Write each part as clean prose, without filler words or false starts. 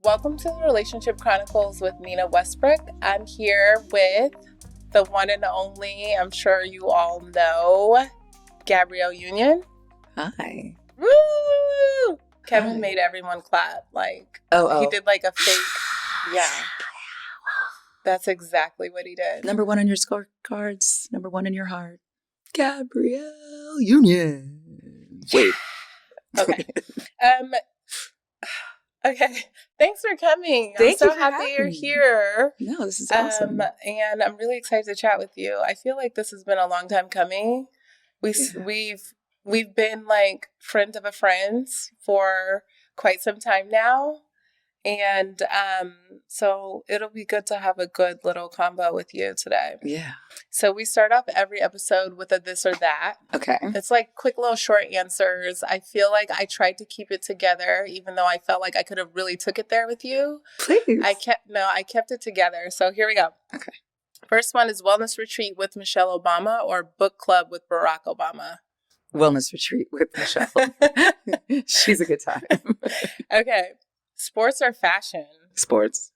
Welcome to the Relationship Chronicles with Nina Westbrook. I'm here with the one and only, I'm sure you all know, Gabrielle Union. Hi. Woo! Kevin Hi. made everyone clap. Oh. He did like a fake, yeah. That's exactly what he did. Number one on your scorecards, number one in your heart. Gabrielle Union. Wait. Okay. Okay. Thanks for coming. Thank I'm you so for happy having you're me. here. No, this is awesome. And I'm really excited to chat with you. I feel like this has been a long time coming. We've been like friend of a friends for quite some time now. And so it'll be good to have a good little combo with you today. Yeah. So we start off every episode with a this or that. Okay. It's like quick little short answers. I feel like I tried to keep it together, even though I felt like I could have really took it there with you. Please. I kept it together. So here we go. Okay. First one is wellness retreat with Michelle Obama or book club with Barack Obama. Wellness retreat with Michelle. She's a good time. Okay. Sports or fashion? Sports.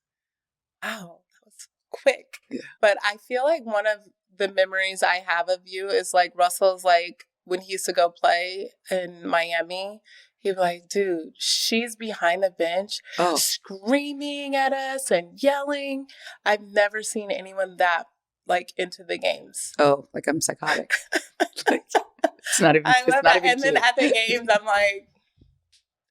Oh, that was quick. Yeah. But I feel like one of the memories I have of you is like Russell's like when he used to go play in Miami, he'd be like, dude, she's behind the bench screaming at us and yelling. I've never seen anyone that like into the games. Oh, like I'm psychotic. It's not even. I love that. And cute. then at the games, I'm like,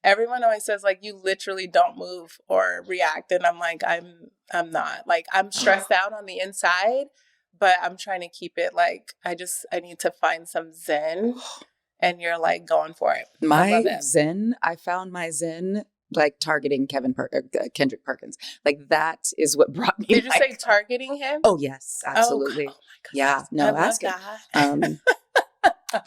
everyone always says like you literally don't move or react, and I'm like I'm not. Like I'm stressed out on the inside, but I'm trying to keep it like I need to find some zen, and you're like going for it. I found my zen like targeting Kendrick Perkins. Like that is what brought me. Did you say targeting him? Oh yes, absolutely. Oh my God. Yeah, no, ask it. That.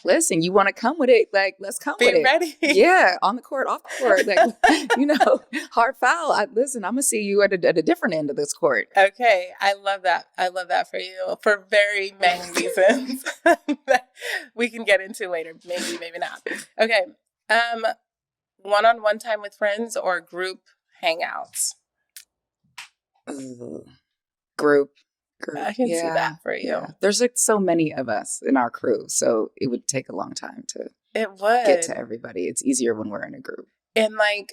Listen, you want to come with it? Like, let's come with it. Be ready. Yeah, on the court, off the court. Like, hard foul. Listen, I'm gonna see you at a different end of this court. Okay, I love that. I love that for you for very many reasons that we can get into later. Maybe, maybe not. Okay, one-on-one time with friends or group hangouts? Group. I can see that for you. Yeah. There's like so many of us in our crew, so it would take a long time to get to everybody. It's easier when we're in a group. And like,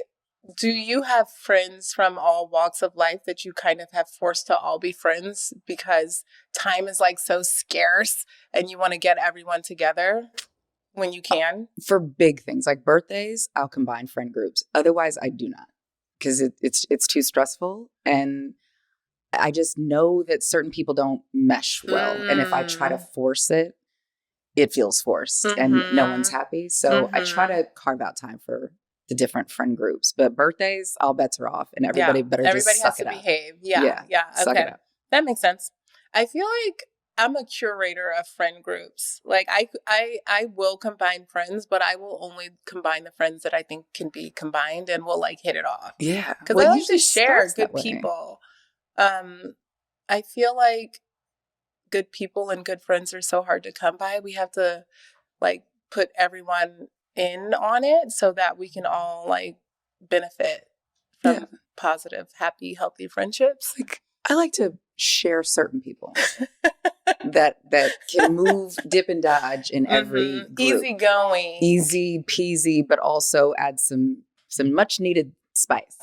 do you have friends from all walks of life that you kind of have forced to all be friends because time is like so scarce and you want to get everyone together when you can? For big things like birthdays, I'll combine friend groups. Otherwise, I do not because it's too stressful, and I just know that certain people don't mesh well. And if I try to force it, it feels forced and no one's happy. So I try to carve out time for the different friend groups. But birthdays, all bets are off and everybody just suck it up. Everybody has to behave. Yeah. Okay. That makes sense. I feel like I'm a curator of friend groups. Like I will combine friends, but I will only combine the friends that I think can be combined and will like hit it off. Yeah. Because I like to share good people. I feel like good people and good friends are so hard to come by. We have to like put everyone in on it so that we can all like benefit from positive, happy, healthy friendships. Like I like to share certain people that can move, dip and dodge in every group. Easy peasy, but also add some much needed spice.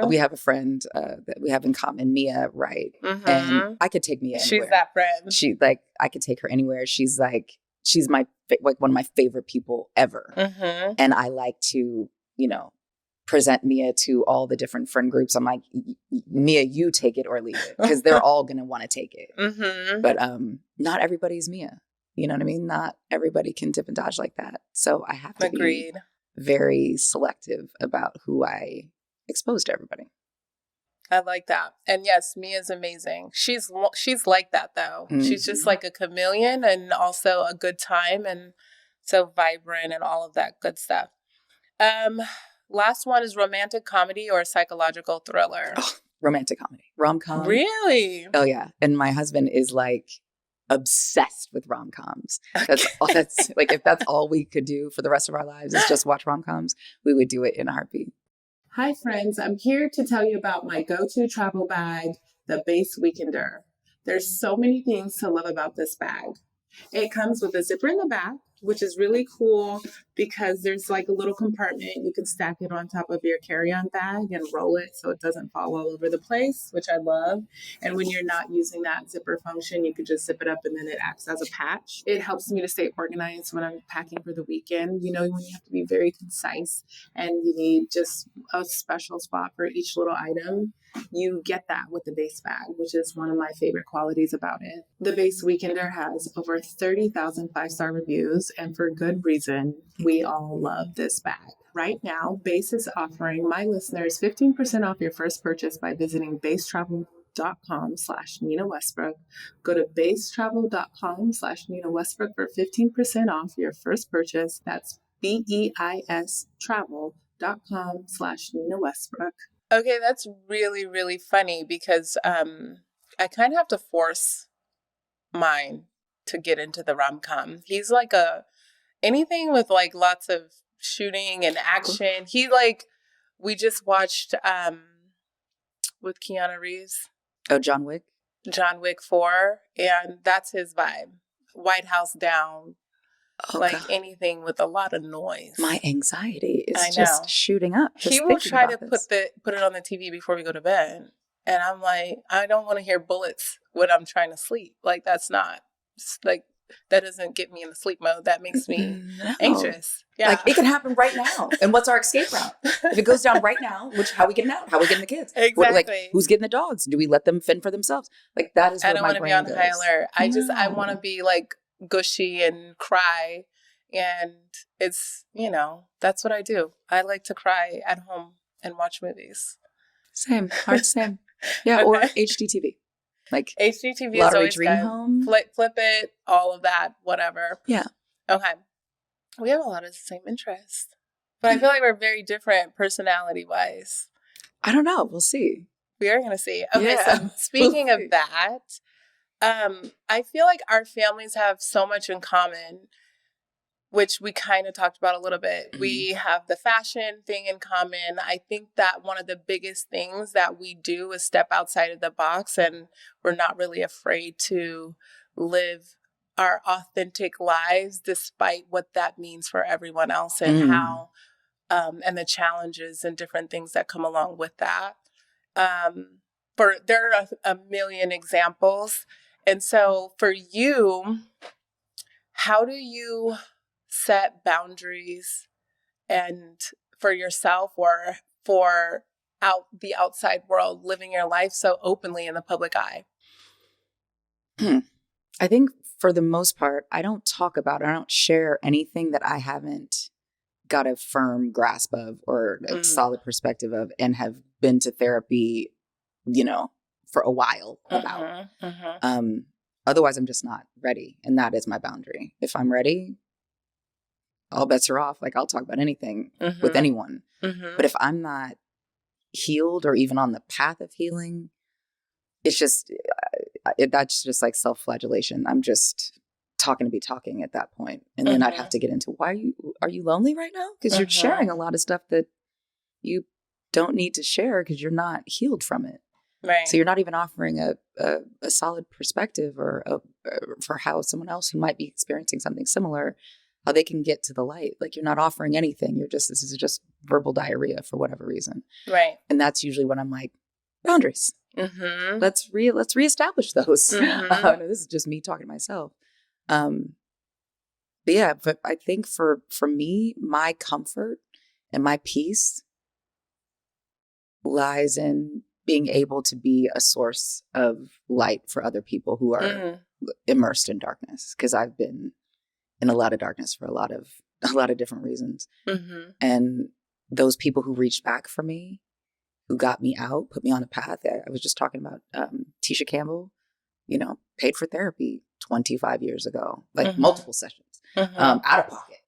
We have a friend that we have in common, Mia, right? And I could take Mia anywhere. She's that friend. I could take her anywhere. She's my one of my favorite people ever. And I like to, present Mia to all the different friend groups. I'm like, Mia, you take it or leave it because they're all going to want to take it. But not everybody's Mia. You know what I mean? Not everybody can dip and dodge like that. So I have to be very selective about who I expose to everybody. I like that. And yes, Mia's amazing. She's like that though. She's just like a chameleon and also a good time and so vibrant and all of that good stuff. Last one is romantic comedy or psychological thriller. Romantic comedy. Rom-com. Really? Oh yeah. And my husband is like obsessed with rom-coms. That's like if that's all we could do for the rest of our lives is just watch rom-coms, we would do it in a heartbeat. Hi, friends. I'm here to tell you about my go-to travel bag, the Base Weekender. There's so many things to love about this bag. It comes with a zipper in the back, which is really cool because there's like a little compartment. You can stack it on top of your carry-on bag and roll it so it doesn't fall all over the place, which I love. And when you're not using that zipper function, you could just zip it up and then it acts as a patch. It helps me to stay organized when I'm packing for the weekend. You know, when you have to be very concise and you need just a special spot for each little item, you get that with the Base bag, which is one of my favorite qualities about it. The Base Weekender has over 30,000 five-star reviews, and for good reason. We all love this bag. Right now, Base is offering my listeners 15% off your first purchase by visiting basetravel.com/Nina Westbrook. Go to basetravel.com/Nina Westbrook for 15% off your first purchase. That's BEIS travel.com/Nina Westbrook. Okay, that's really, really funny because I kind of have to force mine to get into the rom-com. He's like anything with like lots of shooting and action. We just watched with Keanu Reeves. Oh, John Wick? John Wick 4, and that's his vibe. White House Down. Oh, God. Anything with a lot of noise. My anxiety is just shooting up. He will try to put it on the TV before we go to bed. And I'm like, I don't want to hear bullets when I'm trying to sleep. Like, that's not, like, that doesn't get me in the sleep mode. That makes me anxious. Yeah. Like, it can happen right now. And what's our escape route? If it goes down right now, how are we getting out? How are we getting the kids? Exactly. Like, who's getting the dogs? Do we let them fend for themselves? Like, that is where my brain goes. I don't want to be on high alert. I want to be, like, gushy and cry. And it's, that's what I do. I like to cry at home and watch movies. Same. Hard same. Yeah, okay. Or HGTV. Like HGTV is Lottery always Dream good. Home. Flip it, all of that, whatever. Yeah. Okay. We have a lot of the same interests. But I feel like we're very different personality-wise. I don't know. We'll see. We are going to see. Okay, so speaking of that, I feel like our families have so much in common, which we kind of talked about a little bit. Mm-hmm. We have the fashion thing in common. I think that one of the biggest things that we do is step outside of the box, and we're not really afraid to live our authentic lives despite what that means for everyone else and how, and the challenges and different things that come along with that. There are a million examples. And so for you, how do you set boundaries and for yourself or for the outside world, living your life so openly in the public eye? I think for the most part, I don't talk about it. I don't share anything that I haven't got a firm grasp of or a solid perspective of and have been to therapy, for a while about. Otherwise, I'm just not ready. And that is my boundary. If I'm ready, all bets are off. Like, I'll talk about anything with anyone. But if I'm not healed or even on the path of healing, it's just, that's just like self-flagellation. I'm just talking to be talking at that point. And then I'd have to get into, are you lonely right now? Because you're sharing a lot of stuff that you don't need to share because you're not healed from it. Right. So you're not even offering a solid perspective or for how someone else who might be experiencing something similar, how they can get to the light. Like, you're not offering anything. This is just verbal diarrhea for whatever reason. Right. And that's usually when I'm like, boundaries. Let's reestablish those. This is just me talking to myself. But I think for me, my comfort and my peace lies in being able to be a source of light for other people who are immersed in darkness. Because I've been in a lot of darkness for a lot of different reasons. And those people who reached back for me, who got me out, put me on a path. I was just talking about Tisha Campbell, paid for therapy 25 years ago, like multiple sessions, out of pocket.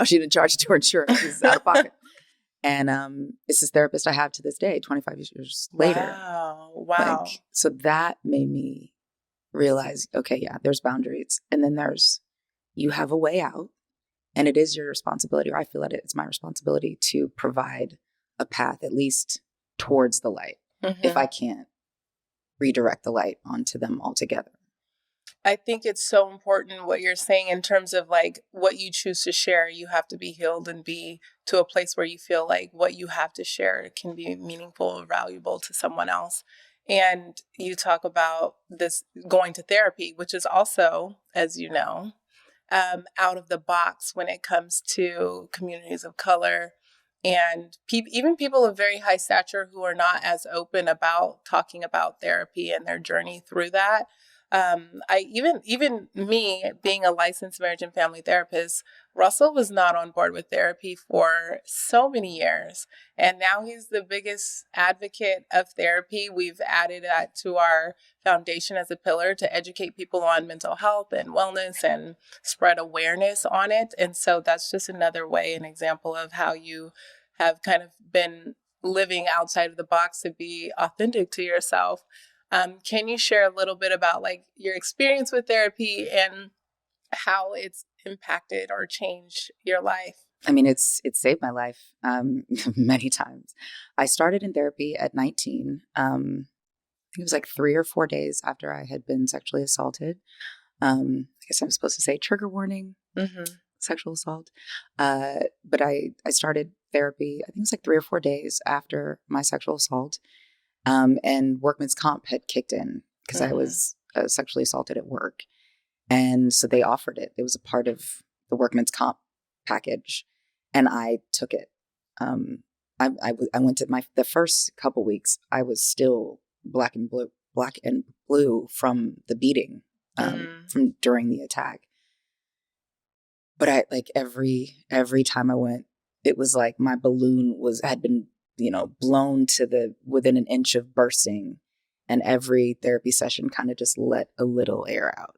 She didn't charge to her insurance. It was out of pocket. And it's this therapist I have to this day, 25 years later. Wow. So that made me realize, okay, yeah, there's boundaries. And then you have a way out. And it is your responsibility, or I feel that it's my responsibility to provide a path, at least towards the light, if I can't redirect the light onto them altogether. I think it's so important what you're saying in terms of like what you choose to share. You have to be healed and be to a place where you feel like what you have to share can be meaningful or valuable to someone else. And you talk about this going to therapy, which is also, as you know, out of the box when it comes to communities of color and even people of very high stature who are not as open about talking about therapy and their journey through that. I even me being a licensed marriage and family therapist, Russell was not on board with therapy for so many years. And now he's the biggest advocate of therapy. We've added that to our foundation as a pillar to educate people on mental health and wellness and spread awareness on it. And so that's just another way, an example of how you have kind of been living outside of the box to be authentic to yourself. Can you share a little bit about like your experience with therapy and how it's impacted or changed your life? I mean, it's saved my life many times. I started in therapy at 19. I think it was like 3 or 4 days after I had been sexually assaulted. I guess I'm supposed to say trigger warning, sexual assault. But I started therapy, I think it was like 3 or 4 days after my sexual assault. And workman's comp had kicked in because I was sexually assaulted at work. And so they offered it. It was a part of the workman's comp package. And I took it. I went to the first couple weeks, I was still black and blue from the beating, from during the attack. But I like every time I went, it was like my balloon had been, blown to within an inch of bursting. And every therapy session kind of just let a little air out,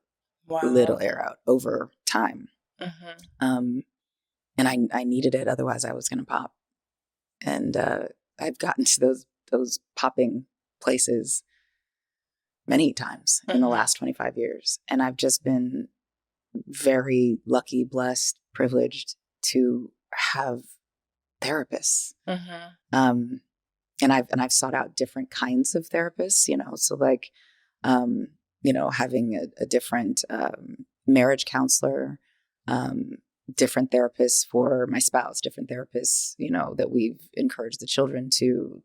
over time. And I needed it. Otherwise I was going to pop. And I've gotten to those popping places many times in the last 25 years. And I've just been very lucky, blessed, privileged to have therapists. And I've sought out different kinds of therapists, so like, having a different marriage counselor, different therapists for my spouse, different therapists, that we've encouraged the children to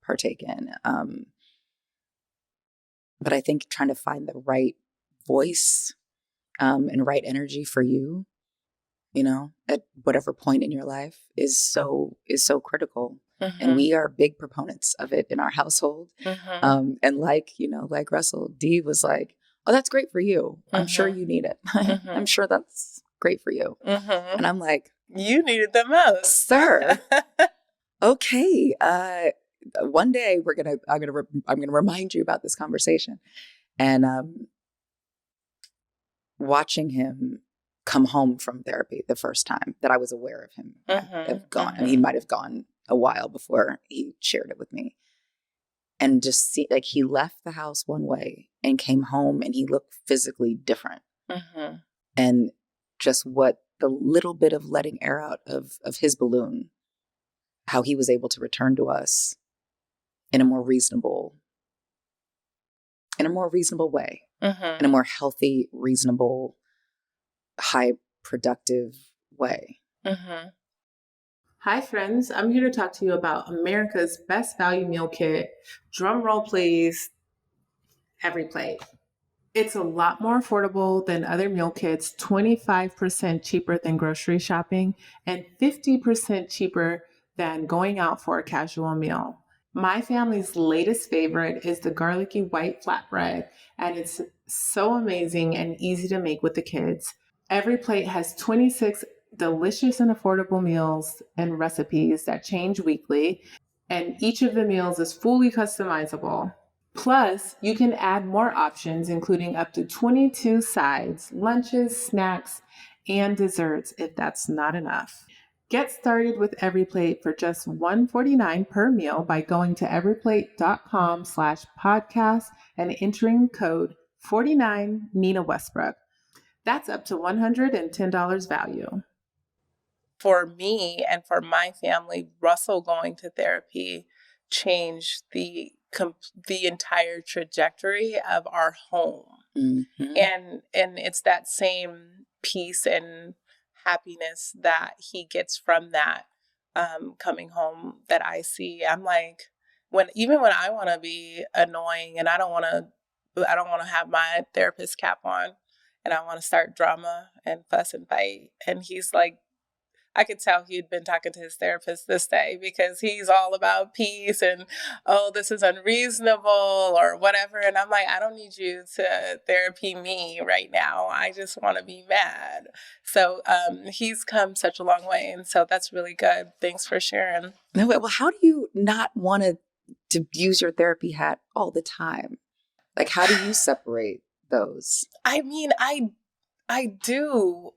partake in. But I think trying to find the right voice and right energy for you, at whatever point in your life is so critical. And we are big proponents of it in our household. And like Russell, Dee was like, oh, that's great for you. I'm sure you need it. I'm sure that's great for you. And I'm like, you needed the most, sir. Okay. One day I'm gonna remind you about this conversation. And watching him come home from therapy the first time that I was aware of him have gone. And he might have gone a while before he shared it with me. And just see, like, he left the house one way and came home and he looked physically different. And just what the little bit of letting air out of his balloon, how he was able to return to us in a more reasonable way, in a more healthy, reasonable, high productive way. Hi friends, I'm here to talk to you about America's best value meal kit. Drum roll please. Every Plate. It's a lot more affordable than other meal kits, 25% cheaper than grocery shopping, and 50% cheaper than going out for a casual meal. My family's latest favorite is the garlicky white flatbread, and it's so amazing and easy to make with the kids. Every Plate has 26 delicious and affordable meals and recipes that change weekly, and each of the meals is fully customizable. Plus, you can add more options, including up to 22 sides, lunches, snacks, and desserts if that's not enough. Get started with Every Plate for just $1.49 per meal by going to everyplate.com/podcast and entering code 49 Nina Westbrook. That's up to $110 value. For me and for my family, Russell going to therapy changed the entire trajectory of our home. Mm-hmm. And it's that same peace and happiness that he gets from that coming home that I see. I'm like, even when I want to be annoying and I don't want to have my therapist cap on and I want to start drama and fuss and fight, and he's like, I could tell he'd been talking to his therapist this day because he's all about peace and, oh, this is unreasonable or whatever. And I'm like, I don't need you to therapy me right now. I just want to be mad. So he's come such a long way. And so that's really good. Thanks for sharing. No, well, how do you not want to use your therapy hat all the time? Like, how do you separate those? I mean, I do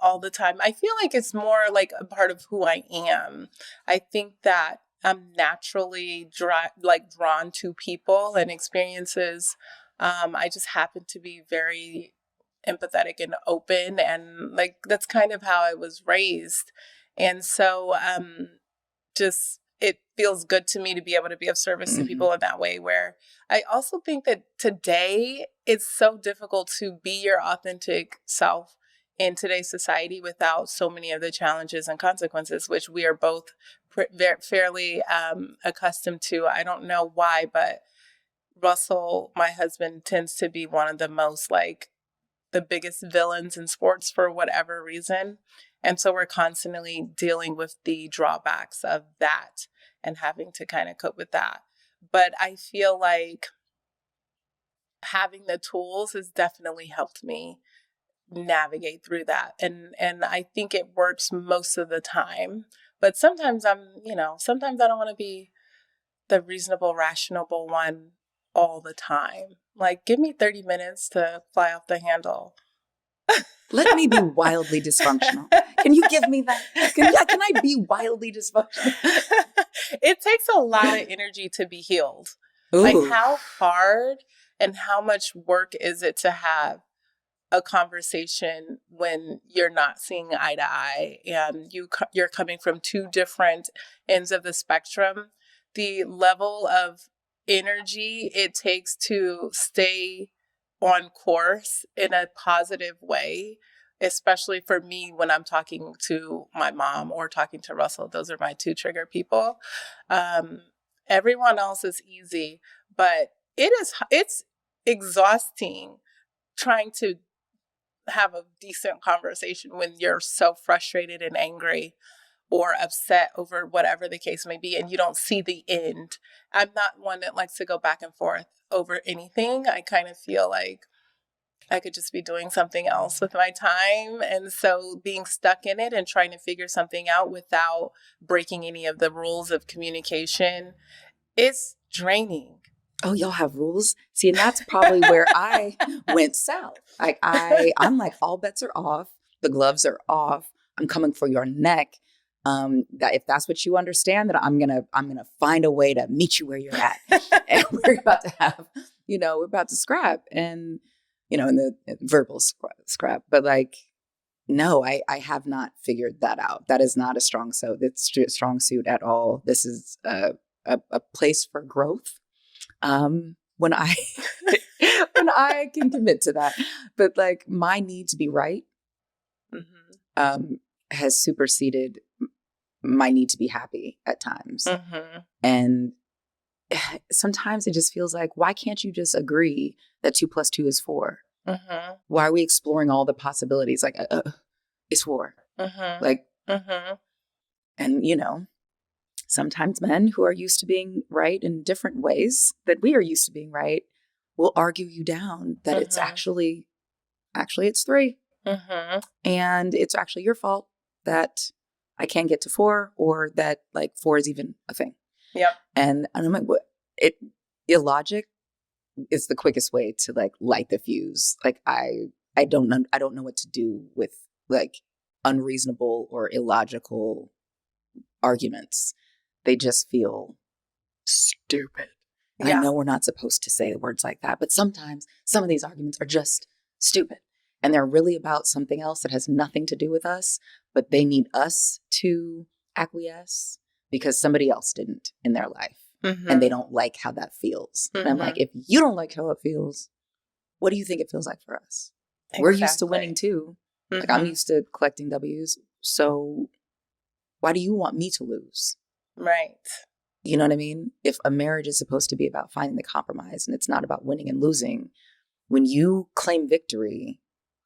all the time. I feel like it's more like a part of who I am. I think that I'm naturally drawn to people and experiences. I just happen to be very empathetic and open, and like that's kind of how I was raised. And so just it feels good to me to be able to be of service to people in that way, where I also think that today it's so difficult to be your authentic self in today's society without so many of the challenges and consequences, which we are both fairly accustomed to. I don't know why, but Russell, my husband, tends to be one of the most the biggest villains in sports for whatever reason. And so we're constantly dealing with the drawbacks of that and having to kind of cope with that. But I feel like having the tools has definitely helped me navigate through that. And I think it works most of the time. But sometimes sometimes I don't want to be the reasonable, rational one all the time. Like, give me 30 minutes to fly off the handle. Let me be wildly dysfunctional. Can you give me that? Can I be wildly dysfunctional? It takes a lot of energy to be healed. Ooh. Like, how hard and how much work is it to have a conversation when you're not seeing eye to eye and you're coming from two different ends of the spectrum? The level of energy it takes to stay on course in a positive way, especially for me when I'm talking to my mom or talking to Russell. Those are my two trigger people. Everyone else is easy, but it's exhausting trying to have a decent conversation when you're so frustrated and angry or upset over whatever the case may be, and you don't see the end. I'm not one that likes to go back and forth over anything. I kind of feel like I could just be doing something else with my time. And so being stuck in it and trying to figure something out without breaking any of the rules of communication is draining. Oh, y'all have rules? See, and that's probably where I went south. I'm like, all bets are off. The gloves are off. I'm coming for your neck. That if that's what you understand, that I'm gonna find a way to meet you where you're at, and we're about to have, we're about to scrap, and in the verbal scrap. But like, no, I have not figured that out. That is not a strong suit. It's a strong suit at all. This is a place for growth. When I when I can commit to that, but like my need to be right, has superseded my need to be happy at times. And sometimes it just feels like, why can't you just agree that 2 + 2 is 4? Why are we exploring all the possibilities? Like, it's 4. Like, and sometimes men who are used to being right in different ways that we are used to being right will argue you down that it's actually it's 3. And it's actually your fault that I can't get to 4, or that like 4 is even a thing. Yep. And I'm like, what? Illogic is the quickest way to like light the fuse. Like I don't know what to do with like unreasonable or illogical arguments. They just feel stupid. And I know we're not supposed to say words like that, but sometimes some of these arguments are just stupid. and they're really about something else that has nothing to do with us, but they need us to acquiesce because somebody else didn't in their life. And they don't like how that feels. And I'm like, if you don't like how it feels, what do you think it feels like for us? Exactly. We're used to winning too. Like I'm used to collecting W's. So why do you want me to lose? Right. You know what I mean? If a marriage is supposed to be about finding the compromise and it's not about winning and losing, when you claim victory,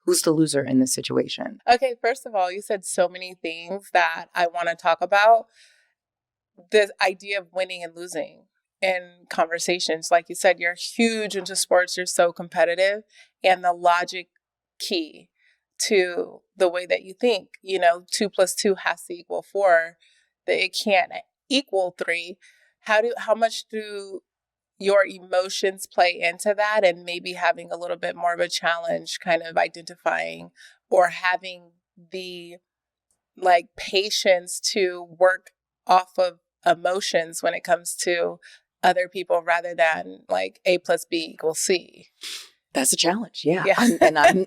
who's the loser in this situation? Okay, first of all, you said so many things that I want to talk about. The idea of winning and losing in conversations. Like you said, you're huge into sports, you're so competitive, and the logic key to the way that you think, 2 + 2 has to equal 4, that it can't equal 3. How much do your emotions play into that, and maybe having a little bit more of a challenge kind of identifying or having the patience to work off of emotions when it comes to other people rather than A + B = C. That's a challenge. Yeah. I'm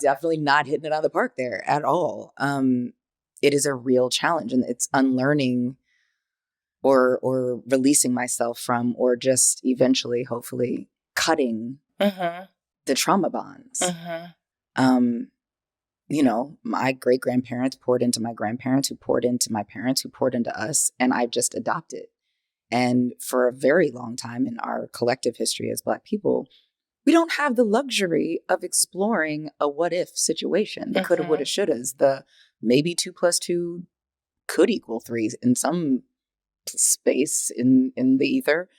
definitely not hitting it out of the park there at all. It is a real challenge, and it's unlearning or releasing myself from, or just eventually, hopefully, cutting the trauma bonds. My great grandparents poured into my grandparents, who poured into my parents, who poured into us, and I've just adopted. And for a very long time in our collective history as Black people, we don't have the luxury of exploring a what if situation. The coulda, woulda, shouldas, the maybe 2 + 2 could equal 3 in some space in the ether.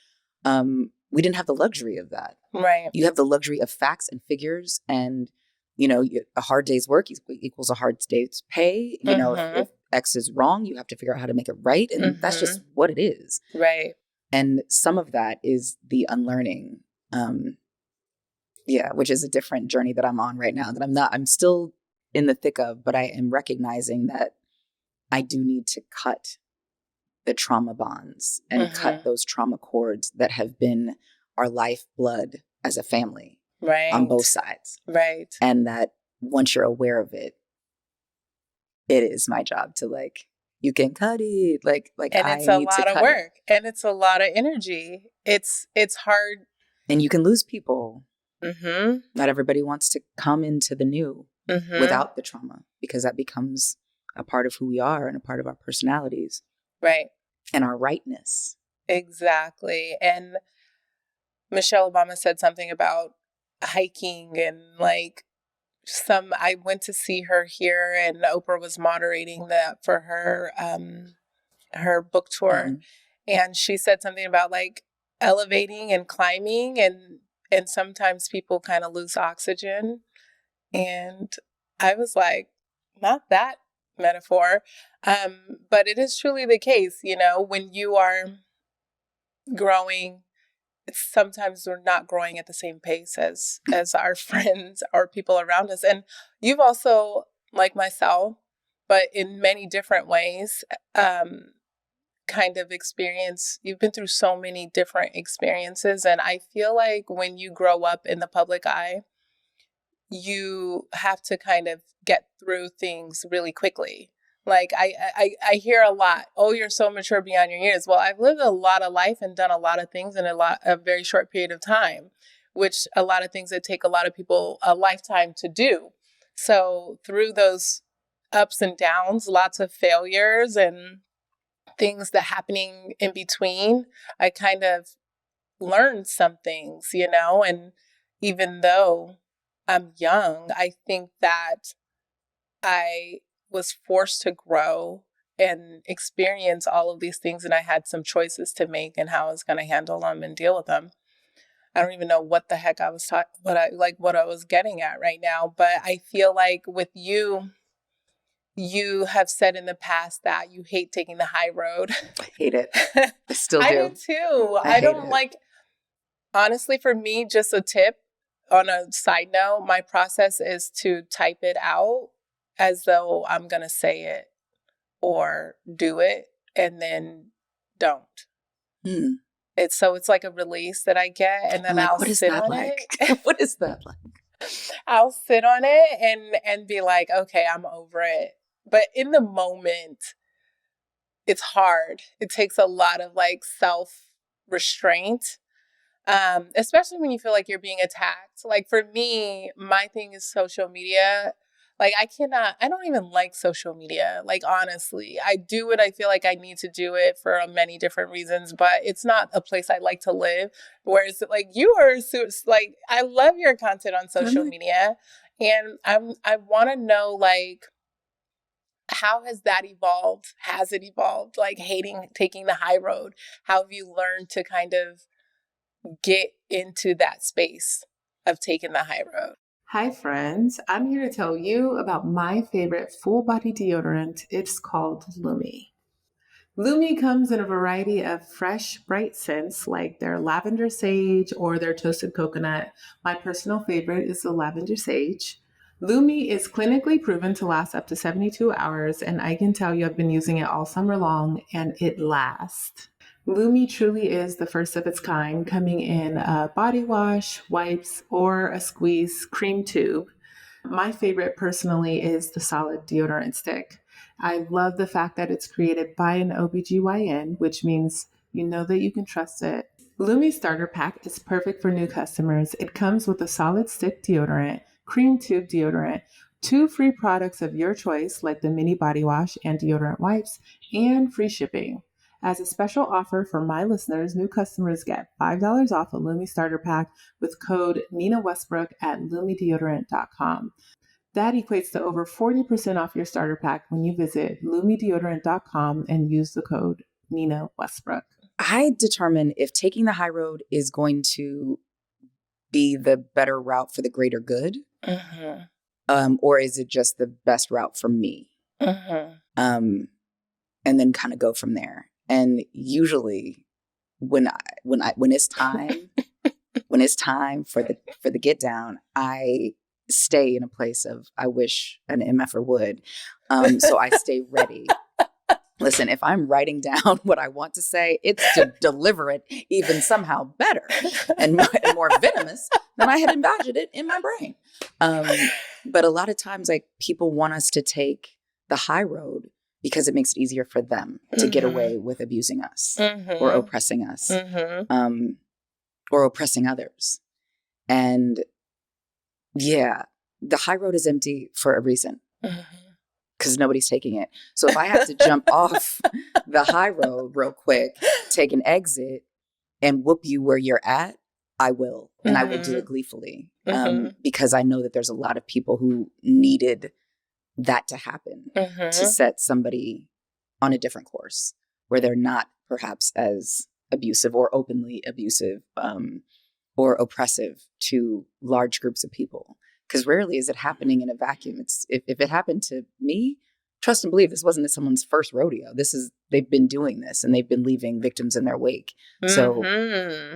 We didn't have the luxury of that. Right. You have the luxury of facts and figures, and a hard day's work equals a hard day's pay. If X is wrong, you have to figure out how to make it right. And that's just what it is. Right. And some of that is the unlearning. Which is a different journey that I'm on right now that I'm still in the thick of, but I am recognizing that I do need to cut the trauma bonds and cut those trauma cords that have been our lifeblood as a family. Right. On both sides. Right. And that once you're aware of it, it is my job to you can cut it. And it's a lot of work. And it's a lot of energy. It's hard. And you can lose people. Not everybody wants to come into the new without the trauma, because that becomes a part of who we are and a part of our personalities. Right. And our rightness. Exactly. And Michelle Obama said something about hiking and I went to see her here, and Oprah was moderating that for her book tour. And she said something about elevating and climbing, and sometimes people kind of lose oxygen. And I was like, not that metaphor. But it is truly the case, when you are growing, sometimes we're not growing at the same pace as our friends or people around us. And you've also, like myself, but in many different ways, kind of you've been through so many different experiences. And I feel like when you grow up in the public eye, you have to kind of get through things really quickly. I hear a lot, oh, you're so mature beyond your years. Well, I've lived a lot of life and done a lot of things in a very short period of time, which a lot of things that take a lot of people a lifetime to do. So through those ups and downs, lots of failures and things that happening in between, I kind of learned some things, and even though I'm young, I think that I was forced to grow and experience all of these things, and I had some choices to make and how I was going to handle them and deal with them. I don't even know what the heck I was what I was getting at right now, but I feel like with you have said in the past that you hate taking the high road. I hate it. I still do. I do too. I don't honestly, for me, just a tip on a side note, my process is to type it out as though I'm going to say it or do it, and then don't. It's like a release that I get, and then I'll sit on it. What is that like? I'll sit on it and be like, okay, I'm over it. But in the moment, it's hard. It takes a lot of like self restraint, especially when you feel like you're being attacked. Like for me, my thing is social media. Like I don't even like social media. Like honestly, I do it. I feel like I need to do it for many different reasons, but it's not a place I like to live. Whereas like you are like, I love your content on social media, and I want to know like, how has that evolved? Has it evolved? Like taking the high road. How have you learned to kind of get into that space of taking the high road? Hi, friends. I'm here to tell you about my favorite full body deodorant. It's called Lumi. Lumi comes in a variety of fresh, bright scents like their lavender sage or their toasted coconut. My personal favorite is the lavender sage. Lumi is clinically proven to last up to 72 hours, and I can tell you I've been using it all summer long and it lasts. Lumi truly is the first of its kind, coming in a body wash, wipes, or a squeeze cream tube. My favorite personally is the solid deodorant stick. I love the fact that it's created by an OBGYN, which means you know that you can trust it. Lumi Starter Pack is perfect for new customers. It comes with a solid stick deodorant, cream tube deodorant, 2 free products of your choice like the mini body wash and deodorant wipes, and free shipping. As a special offer for my listeners, new customers get $5 off a Lumi Starter Pack with code Nina Westbrook at lumideodorant.com. That equates to over 40% off your starter pack when you visit lumideodorant.com and use the code Nina Westbrook. I determine if taking the high road is going to be the better route for the greater good, or is it just the best route for me? And then kind of go from there. And usually, when it's time, when it's time for the get down, I stay in a place of I wish an MFer would. So I stay ready. Listen, if I'm writing down what I want to say, it's to deliver it even somehow better and more venomous than I had imagined it in my brain. But a lot of times, like people want us to take the high road because it makes it easier for them to get away with abusing us or oppressing us or oppressing others. And yeah, the high road is empty for a reason because nobody's taking it. So if I have to jump off the high road real quick, take an exit and whoop you where you're at, I will. And I will do it gleefully because I know that there's a lot of people who needed that to happen to set somebody on a different course where they're not perhaps as abusive or openly abusive or oppressive to large groups of people. Because rarely is it happening in a vacuum. It's if it happened to me, trust and believe this wasn't someone's first rodeo. They've been doing this and they've been leaving victims in their wake. So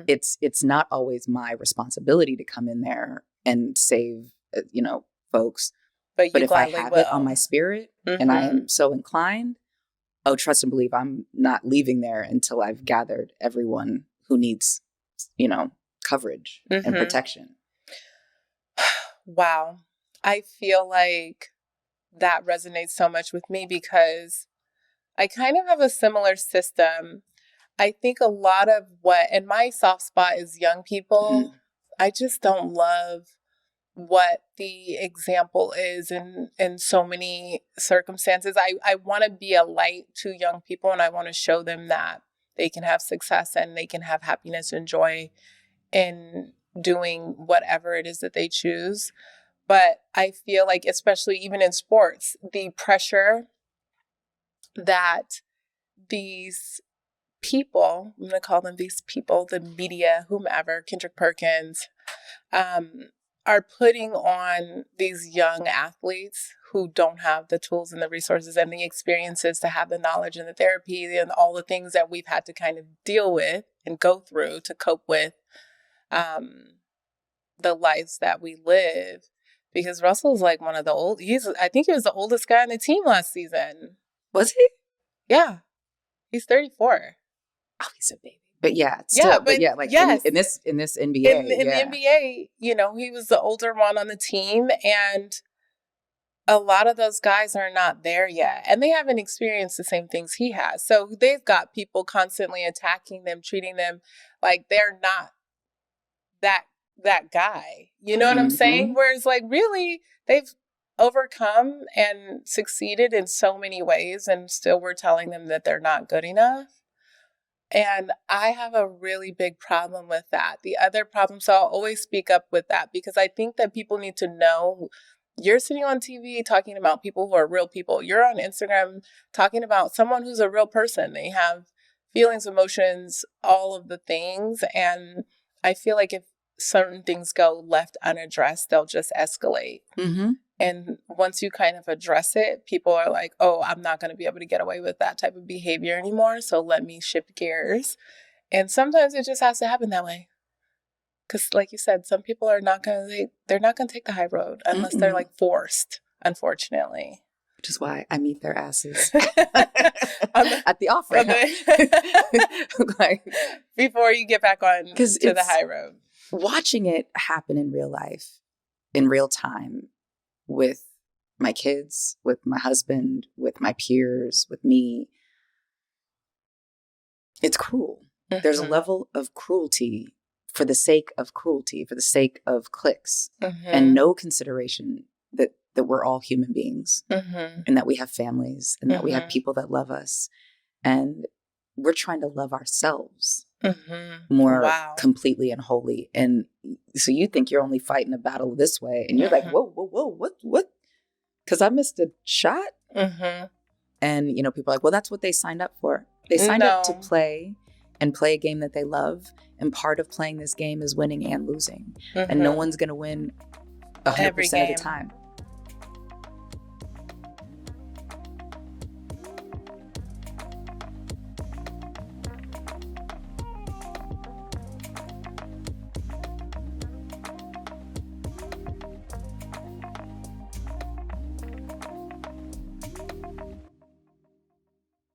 it's not always my responsibility to come in there and save folks. But if I have it on my spirit and I am so inclined, trust and believe I'm not leaving there until I've gathered everyone who needs, coverage and protection. Wow. I feel like that resonates so much with me because I kind of have a similar system. I think a lot of and my soft spot is young people. I just don't love what the example is in so many circumstances. I want to be a light to young people and I want to show them that they can have success and they can have happiness and joy in doing whatever it is that they choose. But I feel like, especially even in sports, the pressure that these people, I'm going to call them these people, the media, whomever, Kendrick Perkins, are putting on these young athletes who don't have the tools and the resources and the experiences to have the knowledge and the therapy and all the things that we've had to kind of deal with and go through to cope with the lives that we live. Because Russell's like one of the I think he was the oldest guy on the team last season. Was he? Yeah. He's 34. Oh, he's a baby. But yeah, still, but yeah, like yes. in this NBA, in the NBA, you know, he was the older one on the team, and a lot of those guys are not there yet, and they haven't experienced the same things he has. So they've got people constantly attacking them, treating them like they're not that guy. You know what I'm saying? Whereas like really they've overcome and succeeded in so many ways, and still we're telling them that they're not good enough. And I have a really big problem with that. The other problem, so I'll always speak up with that, because I think that people need to know you're sitting on TV talking about people who are real people. You're on Instagram talking about someone who's a real person. They have feelings, emotions, all of the things. And I feel like if certain things go left unaddressed, they'll just escalate. And once you kind of address it, people are like, oh, I'm not going to be able to get away with that type of behavior anymore. So let me shift gears. And sometimes it just has to happen that way. Because like you said, some people are not going to, they're not going to take the high road unless they're like forced, unfortunately. Which is why I meet their asses at the offer. Like, before you get back on to the high road. Watching it happen in real life, in real time, with my kids, with my husband, with my peers, with me, it's cruel. There's a level of cruelty for the sake of cruelty, for the sake of clicks, and no consideration that we're all human beings, and that we have families, and that we have people that love us, and we're trying to love ourselves more completely and wholly. And so you think you're only fighting a battle this way, and you're like, whoa, what? Because I missed a shot. And, you know, people are like, well, that's what they signed up for. They signed up to play and play a game that they love. And part of playing this game is winning and losing. And no one's going to win 100% of the time.